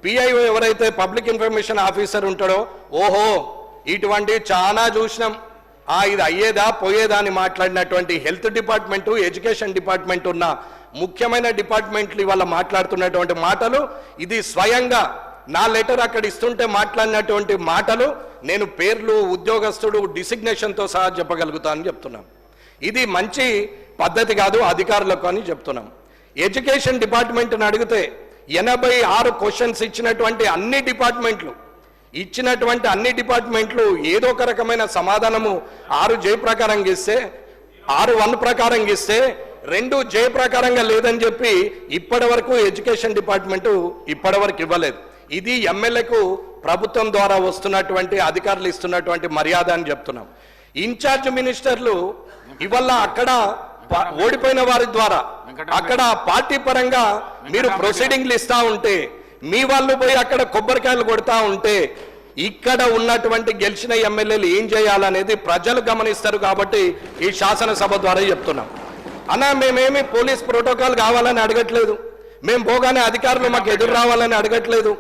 PIO ఎవరైతే public information officer ఉంటాడో, ఓహో ఇటువంటి చాలా చూసినాం, ఇది అయ్యేదా పోయేదా అని మాట్లాడినటువంటి హెల్త్ డిపార్ట్మెంటు, ఎడ్యుకేషన్ డిపార్ట్మెంట్ ఉన్న ముఖ్యమైన డిపార్ట్మెంట్లు ఇవాళ మాట్లాడుతున్నటువంటి మాటలు, ఇది స్వయంగా నా లెటర్ అక్కడ ఇస్తుంటే మాట్లాడినటువంటి మాటలు నేను పేర్లు, ఉద్యోగస్తుడు, డిసిగ్నేషన్తో సహా చెప్పగలుగుతానని చెప్తున్నాం. ఇది మంచి పద్ధతి కాదు అధికారులకు అని చెప్తున్నాం. ఎడ్యుకేషన్ డిపార్ట్మెంట్ని అడిగితే 86 క్వశ్చన్స్ ఇచ్చినటువంటి అన్ని డిపార్ట్మెంట్లు ఏదో ఒక రకమైన సమాధానము 6 జే ప్రకారంగా ఇస్తే, 6(1) ప్రకారంగా ఇస్తే 2 జే ప్రకారంగా లేదని చెప్పి ఇప్పటి వరకు ఎడ్యుకేషన్ డిపార్ట్మెంటు ఇప్పటివరకు ఇవ్వలేదు. ఇది ఎమ్మెల్యేకు ప్రభుత్వం ద్వారా వస్తున్నటువంటి అధికారులు ఇస్తున్నటువంటి మర్యాద అని చెప్తున్నాం. ఇన్ఛార్జ్ మినిస్టర్లు ఇవల్ల అక్కడ ఓడిపోయిన వారి ద్వారా అక్కడ పార్టీ పరంగా మీరు ప్రొసీడింగ్లు ఇస్తా ఉంటే, మీ వాళ్ళు పోయి అక్కడ కొబ్బరికాయలు కొడతా ఉంటే, ఇక్కడ ఉన్నటువంటి గెలిచిన ఎమ్మెల్యేలు ఏం చేయాలనేది ప్రజలు గమనిస్తారు. కాబట్టి ఈ శాసనసభ ద్వారా చెప్తున్నాం. అన్నా మేమేమి పోలీస్ ప్రోటోకాల్ కావాలని అడగట్లేదు, మేము పోగానే అధికారులు మాకు ఎదురు రావాలని అడగట్లేదు.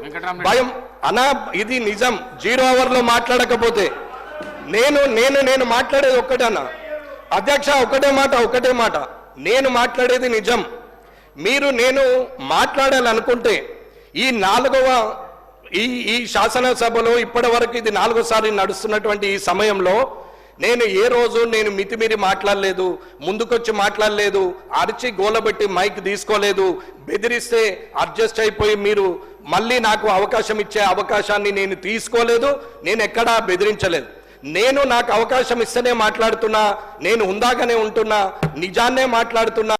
భయం అన్నా, ఇది నిజం. 0 అవర్లో మాట్లాడకపోతే నేను మాట్లాడేది ఒక్కటే అన్నా అధ్యక్ష, ఒకటే మాట నేను మాట్లాడేది నిజం. నేను మాట్లాడాలనుకుంటే ఈ శాసనసభలో ఇప్పటి వరకు ఇది 4సారి నడుస్తున్నటువంటి ఈ సమయంలో నేను ఏ రోజు మితిమీరి మాట్లాడలేదు, ముందుకొచ్చి మాట్లాడలేదు, అరిచి గోలబెట్టి మైక్ తీసుకోలేదు, బెదిరిస్తే అడ్జస్ట్ అయిపోయి మీరు మళ్ళీ నాకు అవకాశం ఇచ్చే అవకాశాన్ని నేను తీసుకోలేదు, నేను ఎక్కడా బెదిరించలేదు. నాకు అవకాశం ఇస్తేనే మాట్లాడుతున్నా, నేను హుందాగానే ఉంటున్నా, నిజాన్నే మాట్లాడుతున్నా,